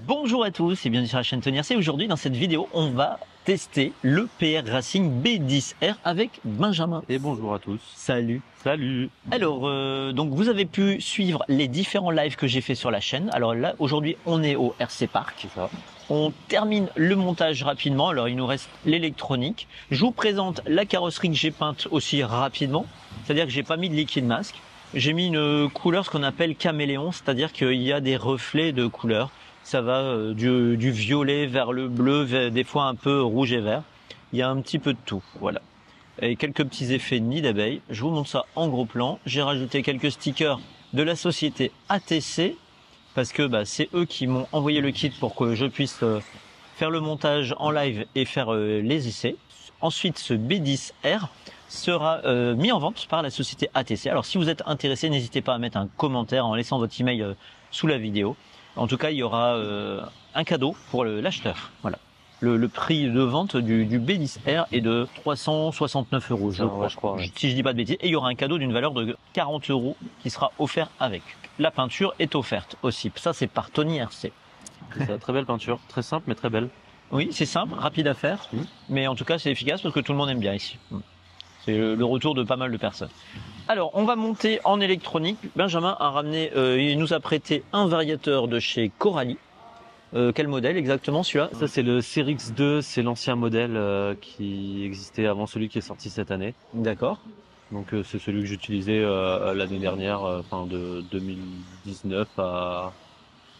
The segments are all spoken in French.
Bonjour à tous et bienvenue sur la chaîne Tony RC. Aujourd'hui dans cette vidéo on va tester le PR Racing B10R avec Benjamin. Et bonjour à tous. Salut. Salut. Alors donc vous avez pu suivre les différents lives que j'ai fait sur la chaîne. Alors là aujourd'hui on est au RC Park. C'est ça. On termine le montage rapidement, alors il nous reste l'électronique. Je vous présente la carrosserie que j'ai peinte aussi rapidement, c'est-à-dire que j'ai pas mis de liquide masque. J'ai mis une couleur, ce qu'on appelle caméléon, c'est-à-dire qu'il y a des reflets de couleurs. Ça va du violet vers le bleu, des fois un peu rouge et vert. Il y a un petit peu de tout, voilà. Et quelques petits effets de nid d'abeille. Je vous montre ça en gros plan. J'ai rajouté quelques stickers de la société ATC, parce que c'est eux qui m'ont envoyé le kit pour que je puisse faire le montage en live et faire les essais. Ensuite, ce B10R sera mis en vente par la société ATC. Alors si vous êtes intéressé, n'hésitez pas à mettre un commentaire en laissant votre email sous la vidéo. En tout cas, il y aura un cadeau pour l'acheteur. Voilà. Le prix de vente du B10R est de 369 €, je crois. Ouais. Si je dis pas de bêtises. Et il y aura un cadeau d'une valeur de 40 € qui sera offert avec. La peinture est offerte aussi. Ça, c'est par Tony RC. C'est une très belle peinture, très simple mais très belle. Oui, c'est simple, rapide à faire. Mais en tout cas, c'est efficace parce que tout le monde aime bien ici. C'est le retour de pas mal de personnes. Alors, on va monter en électronique. Benjamin a ramené, il nous a prêté un variateur de chez Coralie. Quel modèle exactement celui-là? Ça c'est le Cyrix 2, c'est l'ancien modèle qui existait avant celui qui est sorti cette année. D'accord. Donc c'est celui que j'utilisais l'année dernière, enfin de 2019 à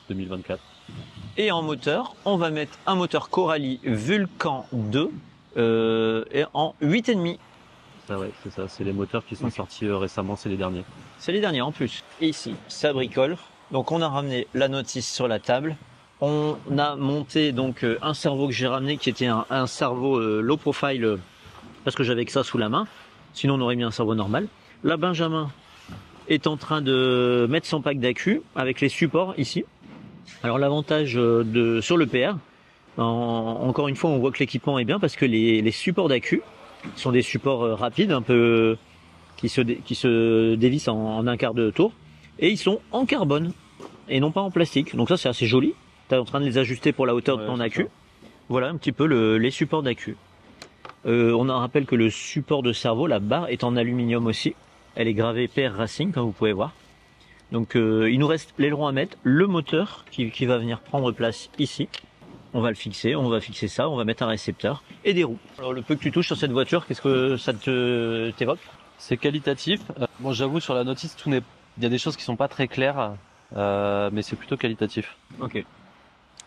2024. Et en moteur, on va mettre un moteur Coralie Vulcan 2 et en 8,5. Ah ouais, c'est ça, c'est les moteurs qui sont sortis récemment, c'est les derniers. C'est les derniers en plus. Et ici, ça bricole. Donc on a ramené la notice sur la table. On a monté donc un servo que j'ai ramené qui était un servo low profile parce que j'avais que ça sous la main. Sinon on aurait mis un servo normal. Là Benjamin est en train de mettre son pack d'accu avec les supports ici. Alors l'avantage sur le PR, encore une fois on voit que l'équipement est bien parce que les supports d'accu sont des supports rapides un peu qui se dévissent en un quart de tour et ils sont en carbone et non pas en plastique. Donc ça c'est assez joli. Tu es en train de les ajuster pour la hauteur de ton accu. Voilà un petit peu les supports d'accu. On en rappelle que le support de servo, la barre est en aluminium aussi. Elle est gravée PR Racing comme vous pouvez voir. Donc il nous reste l'aileron à mettre, le moteur qui va venir prendre place ici. On va le fixer, on va fixer ça, on va mettre un récepteur et des roues. Alors le peu que tu touches sur cette voiture, qu'est-ce que ça t'évoque? C'est qualitatif. Bon, j'avoue sur la notice, il y a des choses qui sont pas très claires, mais c'est plutôt qualitatif. Ok.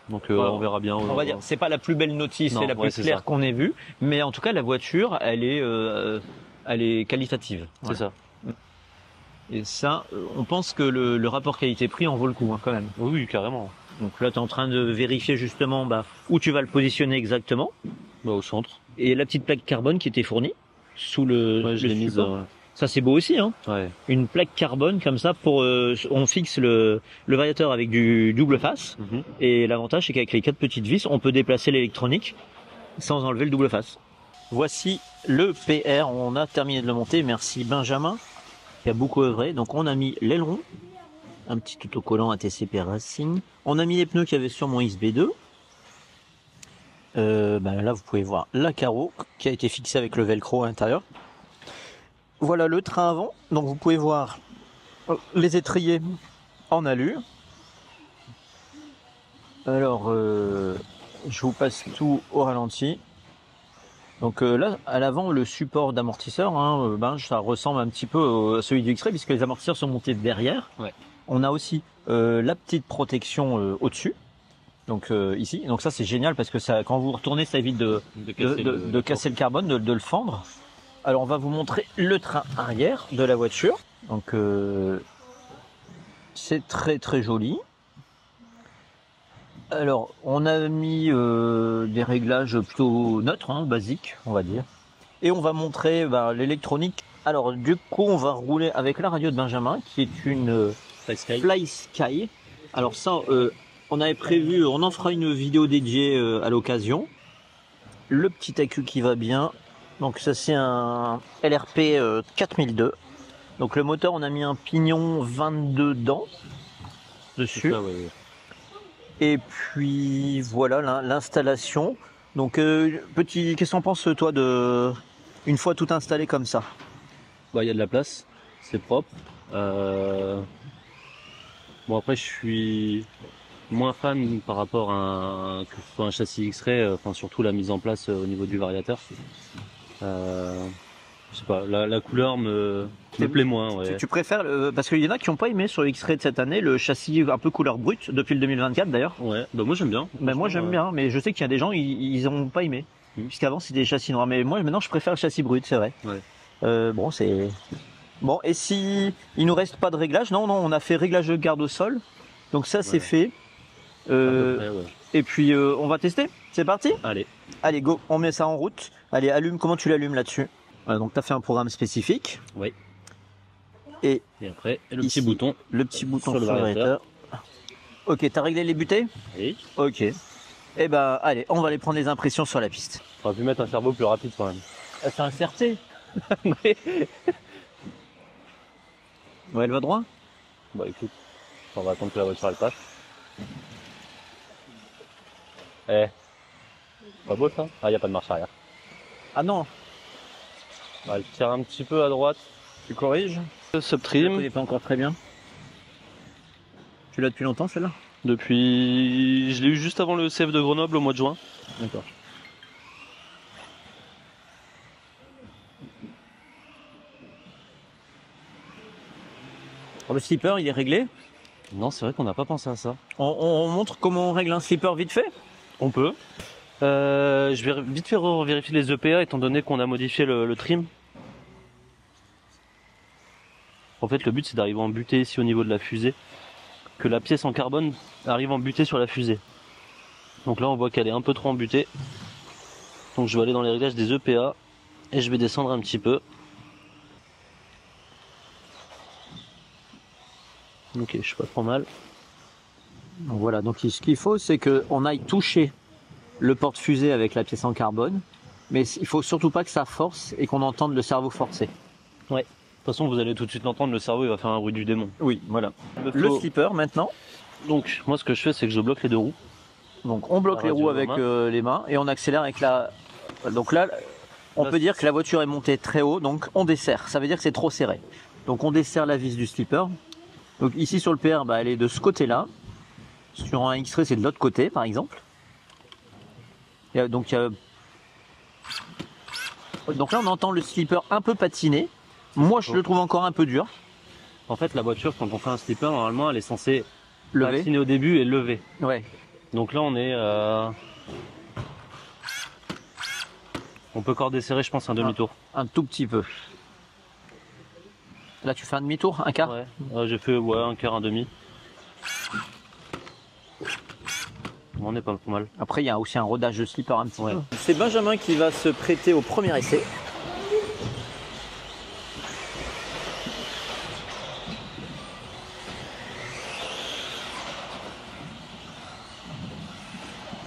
Donc voilà. on verra bien. On va dire, c'est pas la plus belle notice, c'est la plus claire qu'on ait vue, mais en tout cas la voiture, elle est qualitative. C'est ça. Et ça, on pense que le rapport qualité-prix en vaut le coup quand même. Oui, carrément. Donc là, tu es en train de vérifier justement où tu vas le positionner exactement. Au centre. Et la petite plaque carbone qui était fournie sous le je l'ai mise. Ça c'est beau aussi, hein. Ouais. Une plaque carbone comme ça pour on fixe le variateur avec du double face. Et l'avantage c'est qu'avec les 4 petites vis, on peut déplacer l'électronique sans enlever le double face. Voici le PR, on a terminé de le monter. Merci Benjamin qui a beaucoup œuvré. Donc on a mis l'aileron, un petit autocollant ATC PR Racing. On a mis les pneus qu'il y avait sur mon XB2. Là vous pouvez voir la carreau qui a été fixée avec le velcro à l'intérieur. Voilà le train avant, donc vous pouvez voir les étriers en alu. Alors je vous passe tout au ralenti. Donc là à l'avant le support d'amortisseur, ça ressemble un petit peu à celui du X-Ray puisque les amortisseurs sont montés derrière. Ouais. On a aussi la petite protection au-dessus. Donc ici, donc ça c'est génial parce que ça, quand vous retournez, ça évite de casser le carbone, de le fendre. Alors on va vous montrer le train arrière de la voiture. Donc c'est très très joli. Alors on a mis des réglages plutôt neutres, basiques on va dire. Et on va montrer l'électronique. Alors du coup on va rouler avec la radio de Benjamin qui est une Fly Sky. Alors ça on avait prévu, on en fera une vidéo dédiée à l'occasion. Le petit accu qui va bien. Donc ça c'est un LRP 4002. Donc le moteur on a mis un pignon 22 dents dessus. Ça, ouais. Et puis voilà l'installation. Donc qu'est-ce qu'on pense toi une fois tout installé comme ça? Bah, il y a de la place, c'est propre. Bon, après, je suis moins fan par rapport à que ce soit un châssis X-Ray, enfin surtout la mise en place au niveau du variateur. Je sais pas, la couleur me plaît moins. Ouais. Tu préfères parce qu'il y en a qui n'ont pas aimé sur le X-Ray de cette année le châssis un peu couleur brute depuis le 2024 d'ailleurs. Ouais, bah moi j'aime bien. Ben moi j'aime bien, mais je sais qu'il y a des gens ils ont pas aimé. Puisqu'avant c'était des châssis noirs, mais moi maintenant je préfère le châssis brut, c'est vrai. Ouais. Bon c'est bon, et si il nous reste pas de réglage, non, on a fait réglage de garde au sol, donc ça c'est fait. À peu près, ouais. Et puis on va tester. C'est parti. Allez go, on met ça en route. Allez, allume. Comment tu l'allumes là-dessus? Voilà, donc tu as fait un programme spécifique. Oui. Et après le ici, petit bouton. Le petit bouton sur le variateur. Ok, t'as réglé les butées? Oui. Ok. Et ben allez, on va aller prendre les impressions sur la piste. On aurait pu mettre un cerveau plus rapide quand même. C'est un CRT. Ouais, elle va droit? Bah écoute, on va attendre que la voiture elle passe. Pas beau ça? Ah, y a pas de marche arrière. Ah non. Elle tire un petit peu à droite. Tu corriges? Subtrim. Je ne connais pas encore très bien. Tu l'as depuis longtemps celle-là? Je l'ai eu juste avant le CF de Grenoble au mois de juin. D'accord. Le slipper il est réglé? Non, c'est vrai qu'on n'a pas pensé à ça. On montre comment on règle un slipper vite fait? On peut. Je vais vite faire vérifier les EPA étant donné qu'on a modifié le trim. En fait, le but c'est d'arriver en butée ici au niveau de la fusée, que la pièce en carbone arrive en butée sur la fusée. Donc là, on voit qu'elle est un peu trop embutée. Donc je vais aller dans les réglages des EPA et je vais descendre un petit peu. Ok, je suis pas trop mal. Voilà, donc ce qu'il faut, c'est qu'on aille toucher le porte-fusée avec la pièce en carbone, mais il faut surtout pas que ça force et qu'on entende le cerveau forcer. Ouais. De toute façon, vous allez tout de suite l'entendre, le cerveau il va faire un bruit du démon. Oui, voilà. Le slipper maintenant. Donc moi ce que je fais c'est que je bloque les deux roues. Donc on bloque les roues avec les mains et on accélère avec la... Donc là, on peut dire que la voiture est montée très haut, donc on desserre. Ça veut dire que c'est trop serré. Donc on desserre la vis du slipper. Donc ici sur le PR, elle est de ce côté-là. Sur un X-Ray, c'est de l'autre côté, par exemple. Donc là, on entend le slipper un peu patiner. Moi, je le trouve encore un peu dur. En fait, la voiture, quand on fait un slipper, normalement, elle est censée lever, patiner au début et lever. Ouais. Donc là, on est... On peut encore desserrer, je pense, un demi-tour. Un tout petit peu. Là, tu fais un demi-tour, un quart? Ouais, j'ai fait un quart, un demi. On est pas mal. Après, il y a aussi un rodage de slipper un petit peu. C'est Benjamin qui va se prêter au premier essai.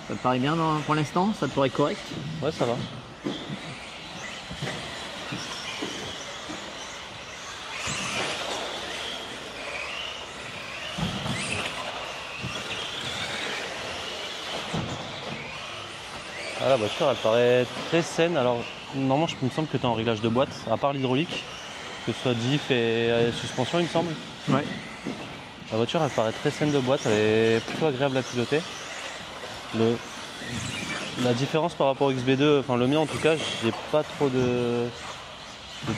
Ça te paraît bien pour l'instant? Ça te paraît correct? Ouais, ça va. Ah, la voiture elle paraît très saine. Alors normalement il me semble que tu es en réglage de boîte, à part l'hydraulique, que ce soit diff et suspension il me semble. Ouais. La voiture elle paraît très saine de boîte, elle est plutôt agréable à piloter. La différence par rapport au XB2, enfin le mien en tout cas, j'ai pas trop de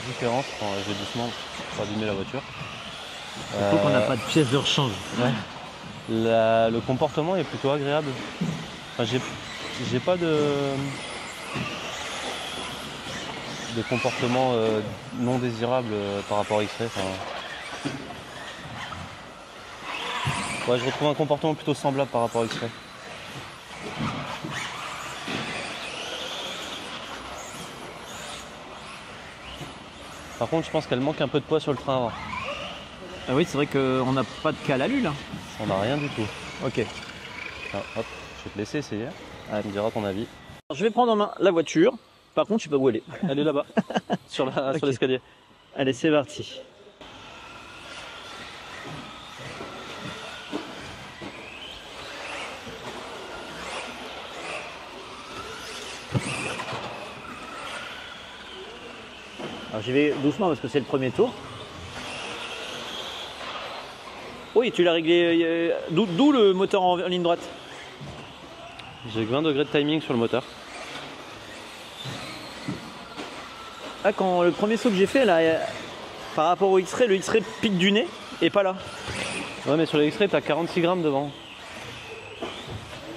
différence. Enfin, je vais doucement pour abîmer la voiture. Surtout qu'on n'a pas de pièce de rechange. Ouais. Le comportement est plutôt agréable. Enfin, j'ai pas de comportement non désirable par rapport à X-Ray. Ouais, je retrouve un comportement plutôt semblable par rapport à X-Ray. Par contre, je pense qu'elle manque un peu de poids sur le frein avant. Ah oui, c'est vrai qu'on n'a pas de calalu là. On n'a rien du tout. Ok. Ah, hop, je vais te laisser essayer. Tu me diras ton avis. Je vais prendre en main la voiture. Par contre, je sais pas où elle est. Elle est là-bas, sur l'escalier. Allez, c'est parti. Alors j'y vais doucement parce que c'est le premier tour. Oui, tu l'as réglé. D'où le moteur en ligne droite? J'ai 20 degrés de timing sur le moteur. Ah, quand le premier saut que j'ai fait là, par rapport au X-Ray, le X-Ray pique du nez et pas là. Ouais, mais sur le X-Ray, t'as 46 grammes devant.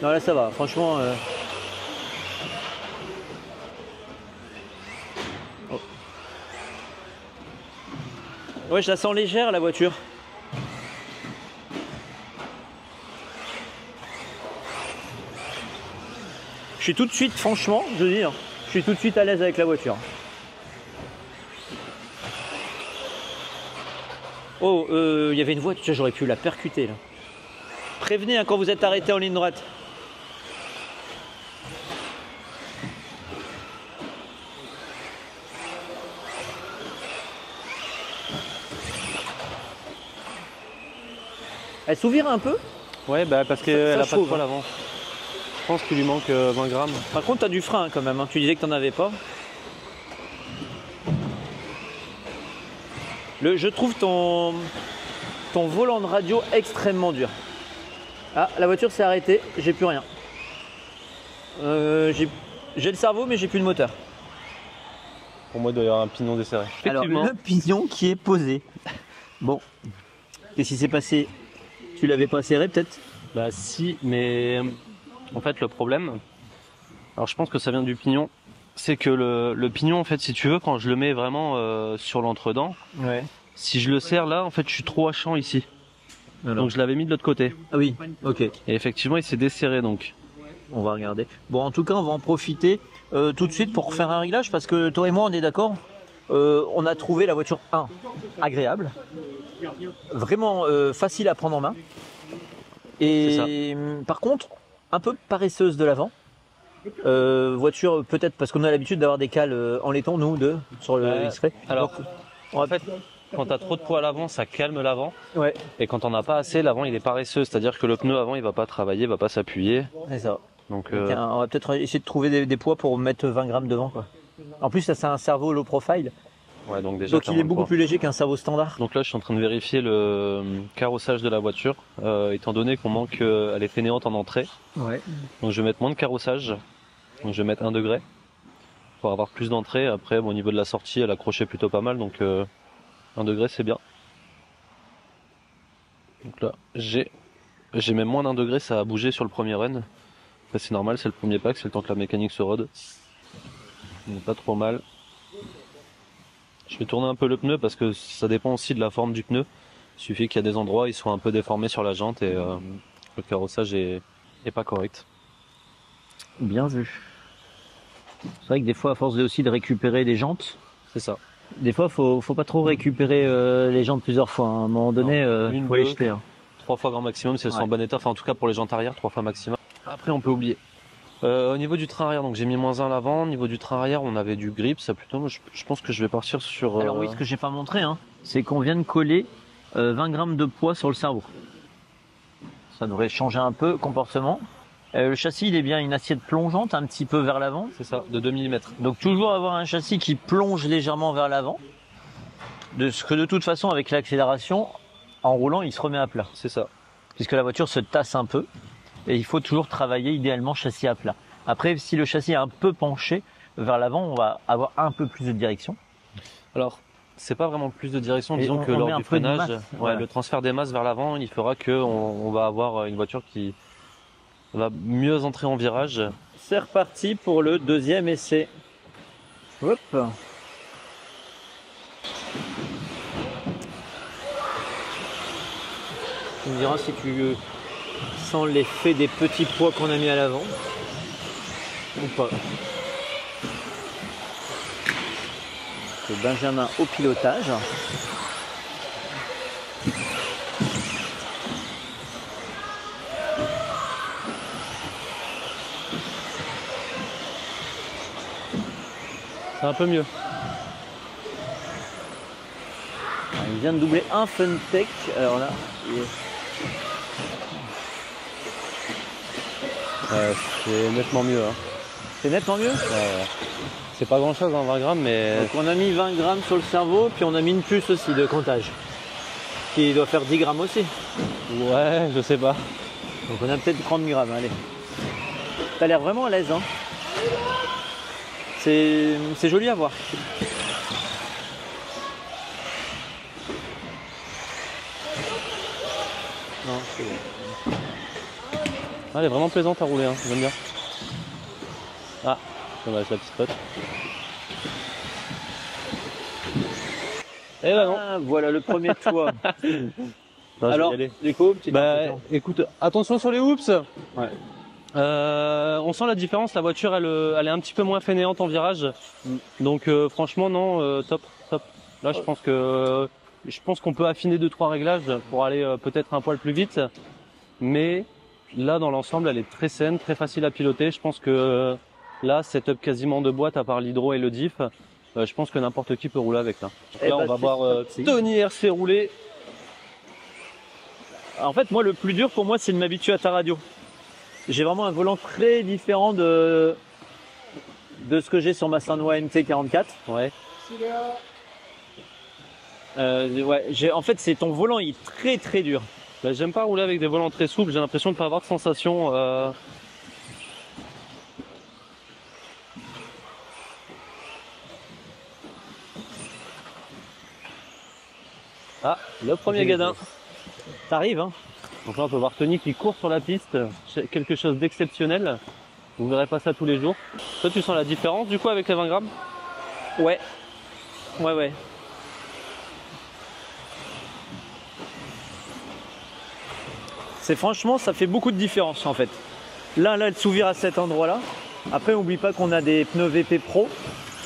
Non, là ça va, franchement. Oh. Ouais, je la sens légère la voiture. Je suis tout de suite, franchement, je veux dire, je suis tout de suite à l'aise avec la voiture. Oh, il y avait une voiture, j'aurais pu la percuter là. Prévenez hein, quand vous êtes arrêté en ligne droite. Elle s'ouvre un peu? Ouais, bah parce qu'elle a pas de chauffe, poids hein. avant. Je pense qu'il lui manque 20 grammes. Par contre, tu as du frein quand même, hein. Tu disais que tu n'en avais pas. Je trouve ton volant de radio extrêmement dur. Ah, la voiture s'est arrêtée, j'ai plus rien. J'ai le cerveau, mais j'ai plus de moteur. Pour moi, il doit y avoir un pignon desserré. Alors, le pignon qui est posé. Bon, qu'est-ce qui s'est passé? Tu l'avais pas serré peut-être? Bah si, mais en fait le problème, alors je pense que ça vient du pignon, c'est que le pignon en fait si tu veux quand je le mets vraiment sur l'entredent, ouais. Si je le serre là en fait je suis trop à champ ici. Alors. Donc je l'avais mis de l'autre côté. Ah oui, ok. Et effectivement il s'est desserré donc. On va regarder. Bon en tout cas on va en profiter tout de suite pour faire un réglage parce que toi et moi on est d'accord. On a trouvé la voiture 1 agréable, vraiment facile à prendre en main. Et par contre, un peu paresseuse de l'avant. Voiture peut-être parce qu'on a l'habitude d'avoir des cales en laiton, nous deux, sur le X-Ray. Alors, donc, en fait, quand tu as trop de poids à l'avant, ça calme l'avant. Ouais. Et quand on n'a pas assez, l'avant il est paresseux, c'est-à-dire que le pneu avant il va pas travailler, il va pas s'appuyer. C'est ça. Donc, on va peut-être essayer de trouver des poids pour mettre 20 grammes devant, quoi. En plus, ça c'est un cerveau low profile. Ouais, donc déjà. Donc il est beaucoup plus léger qu'un cerveau standard. Donc là, je suis en train de vérifier le carrossage de la voiture, étant donné qu'on manque, elle est fainéante en entrée. Ouais. Donc je vais mettre moins de carrossage. Donc je vais mettre 1 degré pour avoir plus d'entrée. Après, bon, au niveau de la sortie, elle accrochait plutôt pas mal, donc 1 degré c'est bien. Donc là, j'ai même moins d'1 degré, ça a bougé sur le premier run. C'est normal, c'est le premier pack, c'est le temps que la mécanique se rôde. Donc pas trop mal. Je vais tourner un peu le pneu parce que ça dépend aussi de la forme du pneu. Il suffit qu'il y a des endroits où ils soient un peu déformés sur la jante et le carrossage est pas correct. Bien vu. C'est vrai que des fois, à force aussi de récupérer les jantes, c'est ça. Des fois, faut pas trop récupérer les jantes plusieurs fois. Hein. À un moment donné, il faut les jeter. 3 fois grand maximum si elles sont en bon état. Enfin, en tout cas pour les jantes arrière, 3 fois maximum. Après, on peut oublier. Au niveau du train arrière, donc j'ai mis -1 à l'avant. Au niveau du train arrière, on avait du grip. Ça plutôt, je pense que je vais partir sur. Alors oui, ce que j'ai pas montré, hein, c'est qu'on vient de coller 20 grammes de poids sur le cerveau. Ça devrait changer un peu le comportement. Le châssis, il est bien une assiette plongeante, un petit peu vers l'avant. C'est ça, de 2 mm. Donc toujours avoir un châssis qui plonge légèrement vers l'avant. De ce que de toute façon, avec l'accélération, en roulant, il se remet à plat. C'est ça. Puisque la voiture se tasse un peu. Et il faut toujours travailler idéalement châssis à plat. Après, si le châssis est un peu penché vers l'avant, on va avoir un peu plus de direction. Alors, c'est pas vraiment plus de direction. Et disons que lors du freinage, voilà. le transfert des masses vers l'avant, il fera qu'on va avoir une voiture qui va mieux entrer en virage. C'est reparti pour le deuxième essai. Hop. Tu me diras si tu sens l'effet des petits poids qu'on a mis à l'avant ou pas. C'est Benjamin au pilotage. C'est un peu mieux. Il vient de doubler un Funtech. Alors là, c'est nettement mieux. Hein. C'est nettement mieux. Ouais. C'est pas grand chose, hein, 20 grammes, mais... Donc on a mis 20 grammes sur le cerveau, puis on a mis une puce aussi de comptage. Qui doit faire 10 grammes aussi. Ouais, je sais pas. Donc on a peut-être 30 grammes, allez. T'as l'air vraiment à l'aise, hein. C'est joli à voir. Non, c'est bon. Ah, elle est vraiment plaisante à rouler, hein. J'aime bien. Ah, dommage, la petite pote. Et bah non. Ah, voilà le premier toit. Non, Alors, du coup, petite impression. écoute, attention sur les hoops. Ouais. On sent la différence, la voiture elle est un petit peu moins fainéante en virage. Donc franchement non, top. Là je pense qu'on peut affiner 2-3 réglages pour aller peut-être un poil plus vite. Mais là dans l'ensemble elle est très saine, très facile à piloter. Je pense que là, setup quasiment de boîte à part l'hydro et le diff, je pense que n'importe qui peut rouler avec là. Eh Là bah, on va c'est voir parti. Tony RC rouler. En fait, moi, le plus dur pour moi, c'est de m'habituer à ta radio. J'ai vraiment un volant très différent de ce que j'ai sur ma Sanwa MT44. Ouais. Ouais, en fait, c'est ton volant, il est très très dur. Bah, j'aime pas rouler avec des volants très souples, j'ai l'impression de pas avoir de sensation. Ah, le premier gadin. T'arrives, hein. Donc là on peut voir Tony qui court sur la piste, c'est quelque chose d'exceptionnel. Vous verrez pas ça tous les jours. Toi tu sens la différence du coup avec les 20 grammes? Ouais. Ouais. C'est franchement, ça fait beaucoup de différence en fait. Là, elle s'ouvre à cet endroit-là. Après, n'oublie pas qu'on a des pneus VP Pro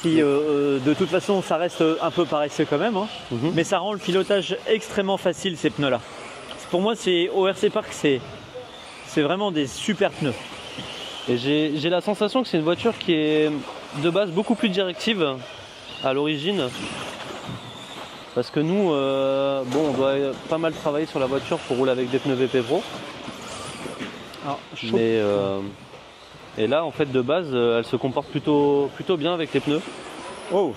qui, de toute façon, ça reste un peu paresseux quand même. Hein. Mais ça rend le pilotage extrêmement facile, ces pneus-là. Pour moi, au RC Park, c'est vraiment des super pneus. Et j'ai la sensation que c'est une voiture qui est de base beaucoup plus directive à l'origine. Parce que nous, bon, on doit pas mal travailler sur la voiture pour rouler avec des pneus VP Pro. Alors, Mais, et là, en fait, de base, elle se comporte plutôt bien avec les pneus. Oh.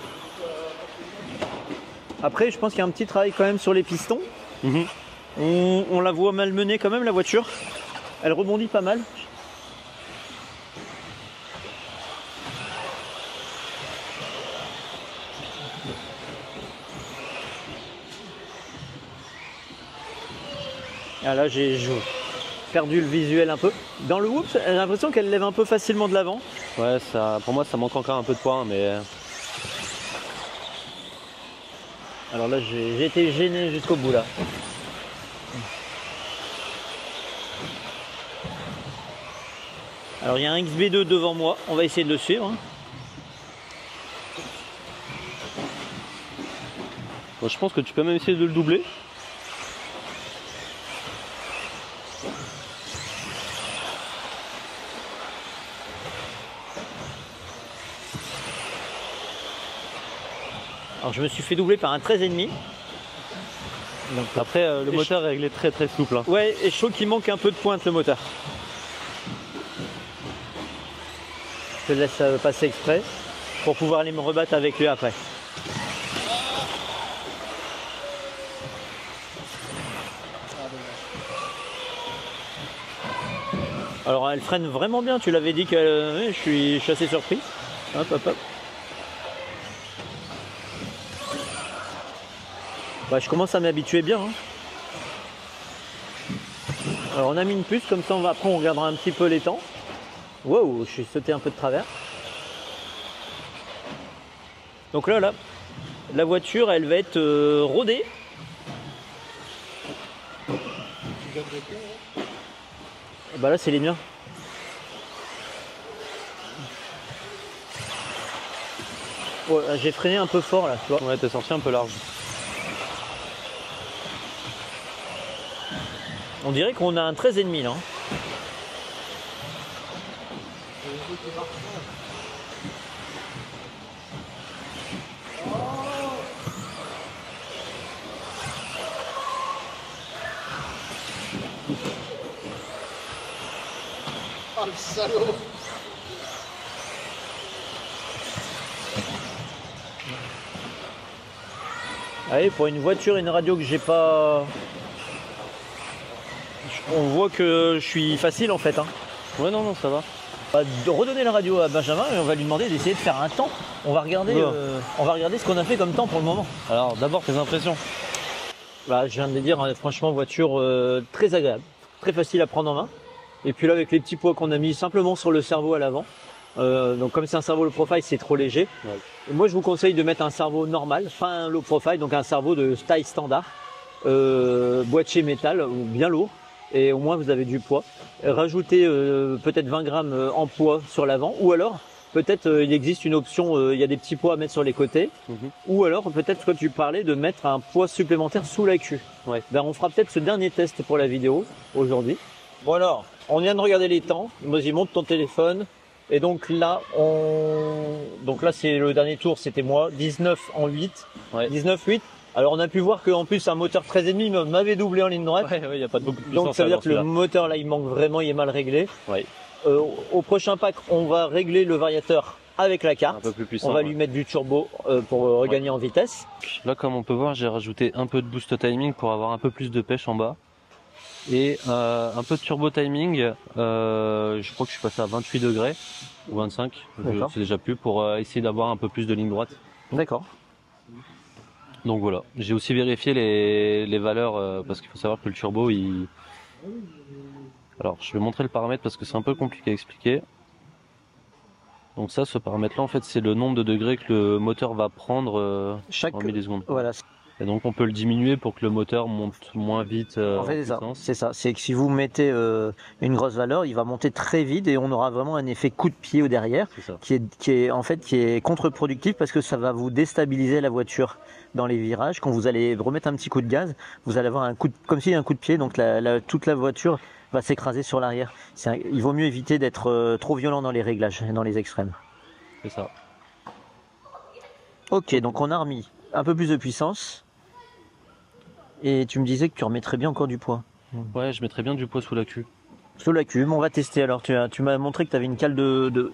Après, je pense qu'il y a un petit travail quand même sur les pistons. On la voit malmenée quand même, la voiture. Elle rebondit pas mal. Ah là, j'ai perdu le visuel un peu. Dans le whoops, j'ai l'impression qu'elle lève un peu facilement de l'avant. Ouais, pour moi, ça manque encore un peu de poids, mais... Alors là, j'ai été gêné jusqu'au bout là. Alors il y a un XB2 devant moi, on va essayer de le suivre. Hein. Bon, je pense que tu peux même essayer de le doubler. Alors je me suis fait doubler par un 13,5. Donc après le moteur est réglé très très souple. Hein. Ouais, et je trouve qu'il manque un peu de pointe le moteur. Je le laisse passer exprès pour pouvoir aller me rebattre avec lui après. Alors elle freine vraiment bien, tu l'avais dit que je suis assez surpris. Hop. Bah, je commence à m'habituer bien. Hein. Alors on a mis une puce, comme ça après on regardera un petit peu les temps. Wow, je suis sauté un peu de travers. Donc là, la voiture elle va être rodée. Bah là c'est les miens. Ouais, j'ai freiné un peu fort là, tu vois. Ouais, t'es sorti un peu large. On dirait qu'on a un 13,5 là. Hein. Oh le salaud! Allez, pour une voiture et une radio que j'ai pas... On voit que je suis facile en fait. Hein. Ouais, non, ça va. On va redonner la radio à Benjamin et on va lui demander d'essayer de faire un temps. On va regarder ce qu'on a fait comme temps pour le moment. Alors, d'abord, tes impressions. Bah, je viens de le dire, hein, franchement, voiture très agréable, très facile à prendre en main. Et puis là, avec les petits poids qu'on a mis simplement sur le cerveau à l'avant, donc comme c'est un cerveau low profile, c'est trop léger. Ouais. Et moi, je vous conseille de mettre un cerveau normal, pas un low profile, donc un cerveau de taille standard, boîtier métal, bien lourd. Et au moins vous avez du poids. Rajoutez peut-être 20 grammes en poids sur l'avant, ou alors peut-être il existe une option, il y a des petits poids à mettre sur les côtés, ou alors peut-être que tu parlais de mettre un poids supplémentaire sous la queue. Ouais. Ben, on fera peut-être ce dernier test pour la vidéo aujourd'hui. Bon alors, on vient de regarder les temps. Vas-y, monte ton téléphone. Et donc là, c'est le dernier tour, c'était moi, 19 en 8, ouais. 19-8. Alors on a pu voir qu'en plus un moteur 13,5 m'avait doublé en ligne droite. Ouais, il n'y a pas de beaucoup de puissance. Donc ça veut dire que le moteur là il manque vraiment, il est mal réglé. Ouais. Au prochain pack, on va régler le variateur avec la carte. Un peu plus puissant, on va lui mettre du turbo pour regagner en vitesse. Là comme on peut voir, j'ai rajouté un peu de boost timing pour avoir un peu plus de pêche en bas. Et un peu de turbo timing, je crois que je suis passé à 28 degrés ou 25, c'est déjà plus, pour essayer d'avoir un peu plus de ligne droite. D'accord. Donc voilà, j'ai aussi vérifié les valeurs parce qu'il faut savoir que le turbo Alors je vais montrer le paramètre parce que c'est un peu compliqué à expliquer. Donc ça, ce paramètre là en fait c'est le nombre de degrés que le moteur va prendre en millisecondes. Voilà. Et donc on peut le diminuer pour que le moteur monte moins vite en fait, c'est ça. C'est que si vous mettez une grosse valeur, il va monter très vite et on aura vraiment un effet coup de pied au derrière qui est contre-productif parce que ça va vous déstabiliser la voiture dans les virages. Quand vous allez remettre un petit coup de gaz, vous allez avoir comme s'il y a un coup de pied, donc toute la voiture va s'écraser sur l'arrière. Il vaut mieux éviter d'être trop violent dans les réglages et dans les extrêmes. C'est ça. Ok, donc on a remis un peu plus de puissance. Et tu me disais que tu remettrais bien encore du poids. Ouais, je mettrais bien du poids sous la queue. Sous la queue, mais on va tester. Alors tu m'as montré que tu avais une cale de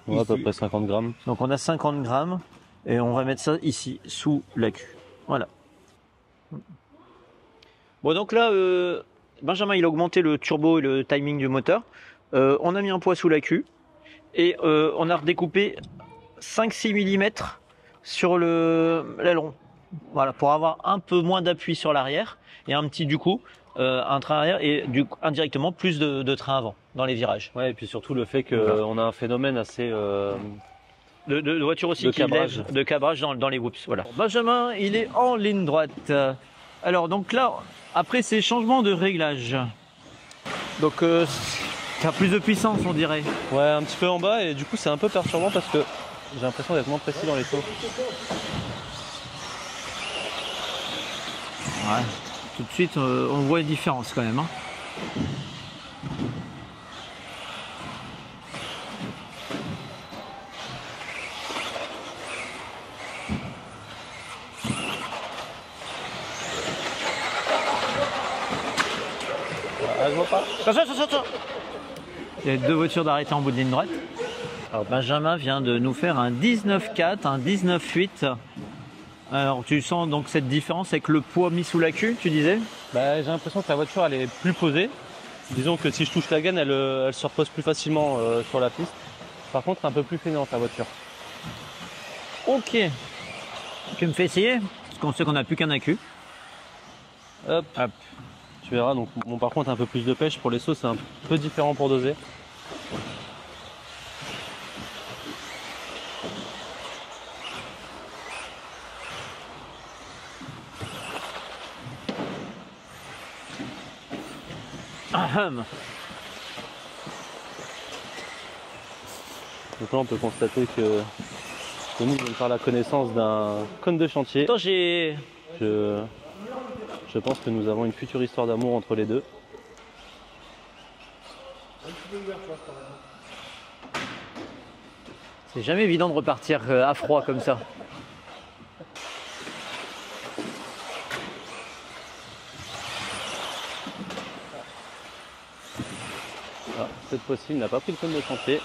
ouais, à peu près 50 grammes. Donc on a 50 grammes et on va mettre ça ici, sous la queue. Voilà. Bon donc là, Benjamin il a augmenté le turbo et le timing du moteur. On a mis un poids sous la queue et on a redécoupé 5-6 mm sur l'aileron. Voilà, pour avoir un peu moins d'appui sur l'arrière et un train arrière et indirectement plus de train avant dans les virages. Ouais, et puis surtout le fait qu'on a un phénomène assez de voiture aussi de cabrage dans les whoops. Voilà. Benjamin, il est en ligne droite. Alors donc là, après ces changements de réglage, donc tu as plus de puissance, on dirait. Ouais, un petit peu en bas et du coup c'est un peu perturbant parce que j'ai l'impression d'être moins précis dans les sauts. Ouais, tout de suite on voit une différence quand même. Hein. Je vois pas. Attention. Il y a deux voitures d'arrêter en bout de ligne droite. Alors Benjamin vient de nous faire un 19,4, un 19,8. Alors tu sens donc cette différence avec le poids mis sous la queue, tu disais? Bah, j'ai l'impression que la voiture elle est plus posée. Disons que si je touche la gaine, elle se repose plus facilement sur la piste. Par contre, un peu plus fainéante la voiture. Ok. Tu me fais essayer? Parce qu'on sait qu'on n'a plus qu'un accu. Hop. Tu verras, donc bon, par contre un peu plus de pêche pour les sauts, c'est un peu différent pour doser. Donc là on peut constater que nous allons faire la connaissance d'un cône de chantier. Attends, je pense que nous avons une future histoire d'amour entre les deux. C'est jamais évident de repartir à froid comme ça. Ah, cette fois-ci, il n'a pas pris le cône de chantier.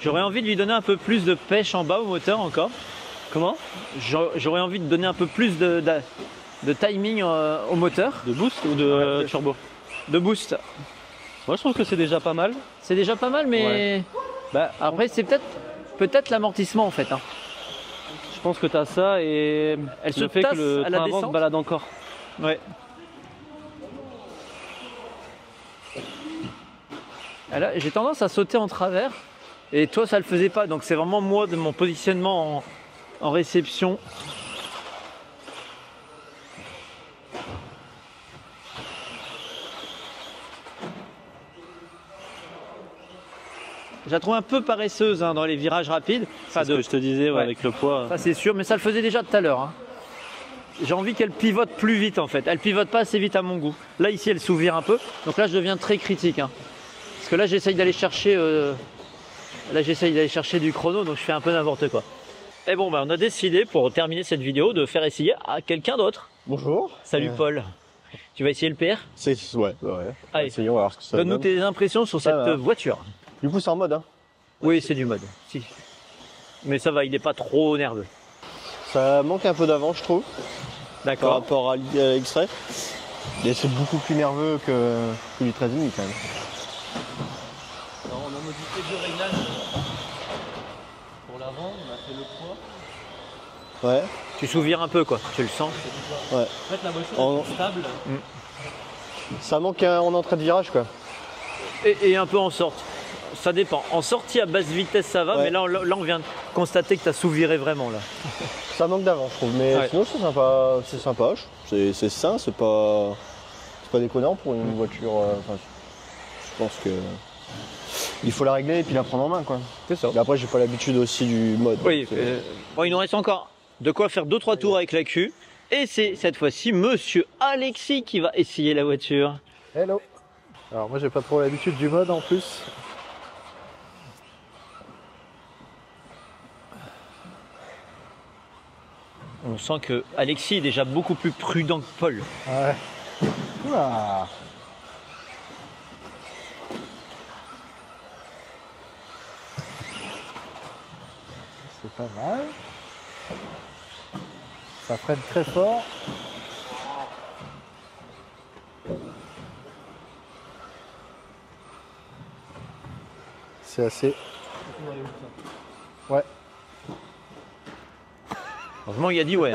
J'aurais envie de lui donner un peu plus de pêche en bas au moteur encore. Comment? J'aurais envie de donner un peu plus de timing au moteur. De boost ou de turbo? De boost. Moi je trouve que c'est déjà pas mal. C'est déjà pas mal, mais Ouais. Bah, après c'est peut-être l'amortissement en fait. Hein. je pense que tu as ça et Elle se le fait tasse que le à la train avant se descente. balade encore. Ouais. Ah là, j'ai tendance à sauter en travers et toi ça le faisait pas, donc c'est vraiment moi de mon positionnement en réception. Je la trouve un peu paresseuse hein, dans les virages rapides. C'est ce que je te disais ouais. avec le poids. Ça c'est sûr, mais ça le faisait déjà tout à l'heure. Hein. J'ai envie qu'elle pivote plus vite en fait. Elle pivote pas assez vite à mon goût. Là ici elle s'ouvre un peu, donc là je deviens très critique. Hein. Parce que là j'essaye d'aller chercher, du chrono, donc je fais un peu n'importe quoi. Et bon bah on a décidé pour terminer cette vidéo de faire essayer à quelqu'un d'autre. Bonjour. Salut Paul. Tu vas essayer le PR? Ouais. Allez, Essayons, on va voir ce que ça donne-nous donne. tes impressions sur cette va. voiture. Du coup, c'est en mode, hein. Oui, c'est du mode. Si. Mais ça va, il n'est pas trop nerveux. Ça manque un peu d'avant, je trouve, par D'accord. rapport à l'X-Ray. Et c'est beaucoup plus nerveux que du 13,5 quand même. Alors, on a modifié deux réglages. Pour l'avant, on a fait le poids. Ouais, Tu souvires un peu quoi, tu le sens. ouais. En fait, la voiture En- est stable. Ça manque en entrée de virage, quoi. Et un peu en sortie. Ça dépend. En sortie à basse vitesse ça va, Ouais. mais là on vient de constater que tu as souviré vraiment là. Ça manque d'avant, je trouve. Mais Ouais. sinon, c'est sympa. C'est sympa. C'est sain, c'est pas déconnant pour une voiture. Enfin, je pense que il faut la régler et puis la prendre en main, quoi. C'est ça. Mais après, j'ai pas l'habitude aussi du mode. Oui, donc, bon, il nous reste encore de quoi faire 2-3 tours avec la Q. Et c'est cette fois-ci Monsieur Alexis qui va essayer la voiture. Hello. Alors moi j'ai pas trop l'habitude du mode en plus. On sent que Alexis est déjà beaucoup plus prudent que Paul. Ouais. Oula. C'est pas mal. Ça freine très fort. C'est assez. Ouais. Heureusement il a dit ouais.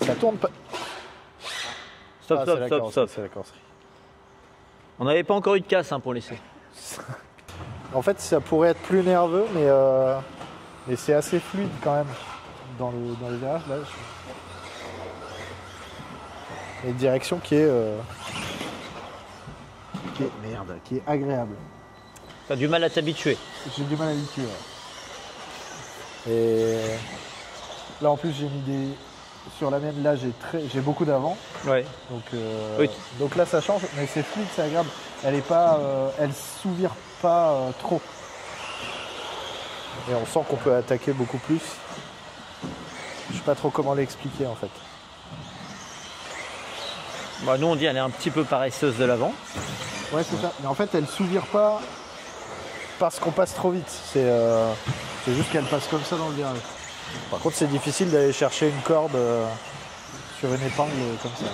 Ça tourne pas. Stop, Ah, c'est la stop, carrosserie, stop. c'est la carrosserie. On n'avait pas encore eu de casse hein, pour l'essai. En fait, ça pourrait être plus nerveux, mais c'est assez fluide quand même dans les virages. Là, il y a une direction qui est agréable. T'as du mal à t'habituer. J'ai du mal à habituer. Ouais. Et là, en plus, j'ai mis des sur la mienne. Là, j'ai beaucoup d'avant. Ouais. Oui. Donc là, ça change, mais c'est fluide, c'est agréable. Elle est pas, elle s'ouvre pas trop. Et on sent qu'on peut attaquer beaucoup plus. Je sais pas trop comment l'expliquer en fait. Bah, nous on dit elle est un petit peu paresseuse de l'avant. Ouais, c'est ça. Mais en fait, elle s'ouvre pas parce qu'on passe trop vite. C'est juste qu'elle passe comme ça dans le virage. Par contre, c'est difficile d'aller chercher une corde sur une épingle comme ça.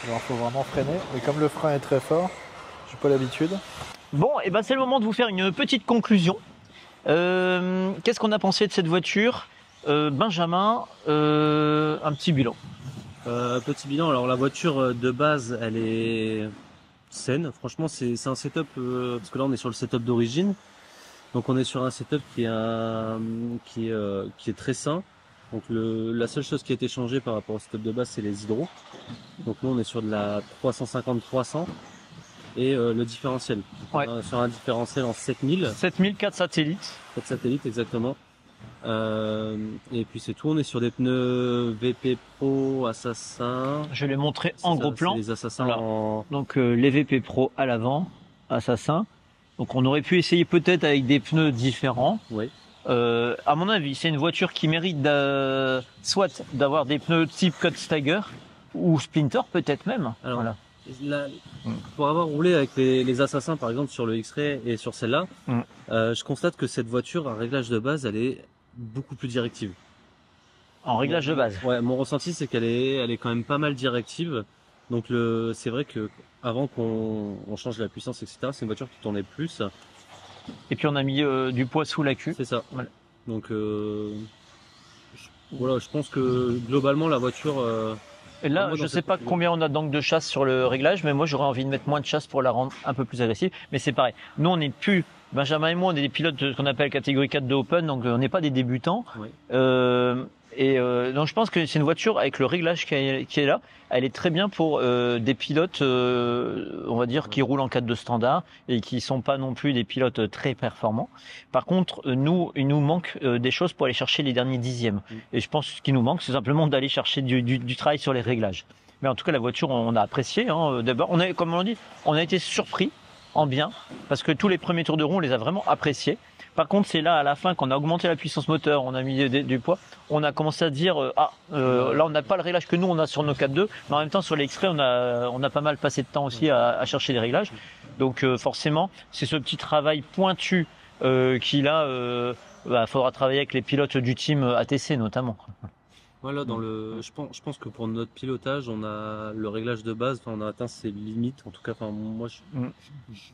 Alors, il faut vraiment freiner. Mais comme le frein est très fort, j'ai pas l'habitude. Bon, et ben c'est le moment de vous faire une petite conclusion. Qu'est-ce qu'on a pensé de cette voiture Benjamin, un petit bilan. Petit bilan, alors la voiture de base, elle est saine. Franchement, c'est un setup, parce que là on est sur le setup d'origine. Donc on est sur un setup qui est très sain. Donc la seule chose qui a été changée par rapport au setup de base, c'est les hydros. Donc nous on est sur de la 350-300 et le différentiel. Ouais. On est sur un différentiel en 7000, 7004 satellites. 4 satellites exactement. Et puis c'est tout, on est sur des pneus VP Pro Assassin. Je l'ai montré en C'est gros ça, plan. c'est les Assassins Voilà. en... Donc les VP Pro à l'avant, Assassin. Donc on aurait pu essayer peut-être avec des pneus différents. Oui. À mon avis, c'est une voiture qui mérite soit d'avoir des pneus type Cut Stagger ou Splinter peut-être même. Alors, Voilà. Pour avoir roulé avec les assassins par exemple sur le X-Ray et sur celle-là, je constate que cette voiture à réglage de base elle est beaucoup plus directive. En réglage de base. Ouais, mon ressenti c'est qu'elle est quand même pas mal directive. Donc c'est vrai que avant qu'on change la puissance etc, c'est une voiture qui tournait plus. Et puis on a mis du poids sous la queue. C'est ça. Voilà. Donc voilà, je pense que globalement la voiture. Et là, je sais pas combien on a d'angle de chasse sur le réglage, mais moi j'aurais envie de mettre moins de chasse pour la rendre un peu plus agressive. Mais c'est pareil. Nous on n'est plus, Benjamin et moi, on est des pilotes de ce qu'on appelle catégorie 4 de Open, donc on n'est pas des débutants. Oui. Donc je pense que c'est une voiture avec le réglage qui est là, elle est très bien pour des pilotes, on va dire, qui roulent en 4 de standard et qui sont pas non plus des pilotes très performants. Par contre, nous, il nous manque des choses pour aller chercher les derniers dixièmes. Et je pense que ce qui nous manque, c'est simplement d'aller chercher du travail sur les réglages. Mais en tout cas, la voiture, on a apprécié. Hein, d'abord, comme on l'a dit, on a été surpris en bien parce que tous les premiers tours de roue, on les a vraiment appréciés. Par contre, c'est là à la fin qu'on a augmenté la puissance moteur, on a mis du poids, on a commencé à dire là on n'a pas le réglage que nous on a sur nos 4.2, mais en même temps sur les X-Ray on a pas mal passé de temps aussi à chercher les réglages. Donc forcément, c'est ce petit travail pointu qu'il a. Faudra travailler avec les pilotes du team ATC notamment. Voilà, je pense que pour notre pilotage, on a le réglage de base, on a atteint ses limites. En tout cas, moi,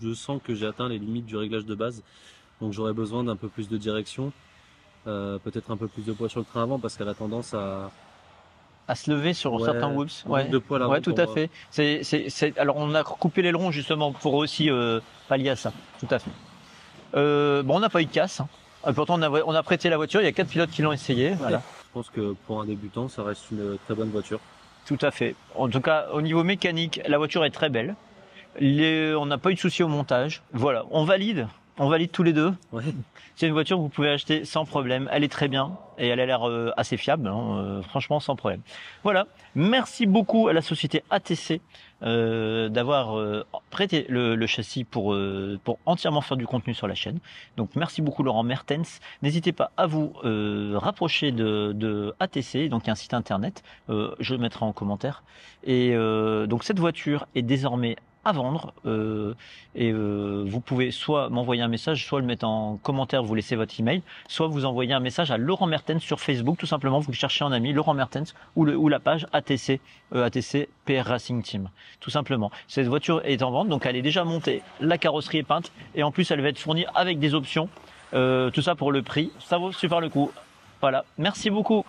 je sens que j'ai atteint les limites du réglage de base. Donc j'aurais besoin d'un peu plus de direction, peut-être un peu plus de poids sur le train avant parce qu'elle a tendance à se lever sur certains whoops. Ouais, de poids ouais, tout à fait. Alors on a coupé l'aileron justement pour aussi pallier à ça. Tout à fait. On n'a pas eu de casse. Hein. Pourtant on a prêté la voiture. Il y a 4 pilotes qui l'ont essayé. Voilà. Je pense que pour un débutant, ça reste une très bonne voiture. Tout à fait. En tout cas, au niveau mécanique, la voiture est très belle. On n'a pas eu de souci au montage. Voilà, on valide tous les deux. Ouais. C'est une voiture que vous pouvez acheter sans problème. Elle est très bien et elle a l'air assez fiable, hein, franchement sans problème. Voilà. Merci beaucoup à la société ATC d'avoir prêté le châssis pour entièrement faire du contenu sur la chaîne. Donc merci beaucoup Laurent Mertens. N'hésitez pas à vous rapprocher de ATC. Donc il y a un site internet. Je le mettrai en commentaire. Et donc cette voiture est désormais à vendre vous pouvez soit m'envoyer un message, soit le mettre en commentaire, vous laissez votre email, soit vous envoyez un message à Laurent Mertens sur Facebook, tout simplement vous le cherchez en ami, Laurent Mertens ou la page ATC PR Racing Team, tout simplement. Cette voiture est en vente, donc elle est déjà montée, la carrosserie est peinte et en plus elle va être fournie avec des options, tout ça pour le prix, ça vaut super le coup. Voilà, merci beaucoup,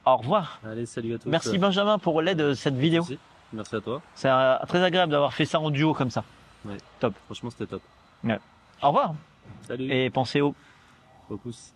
au revoir. Allez, salut à tous. Merci Benjamin pour l'aide de cette vidéo. Merci à toi. C'est très agréable d'avoir fait ça en duo comme ça. Ouais. Top. Franchement, c'était top. Ouais. Au revoir. Salut. Et pensez au pouce.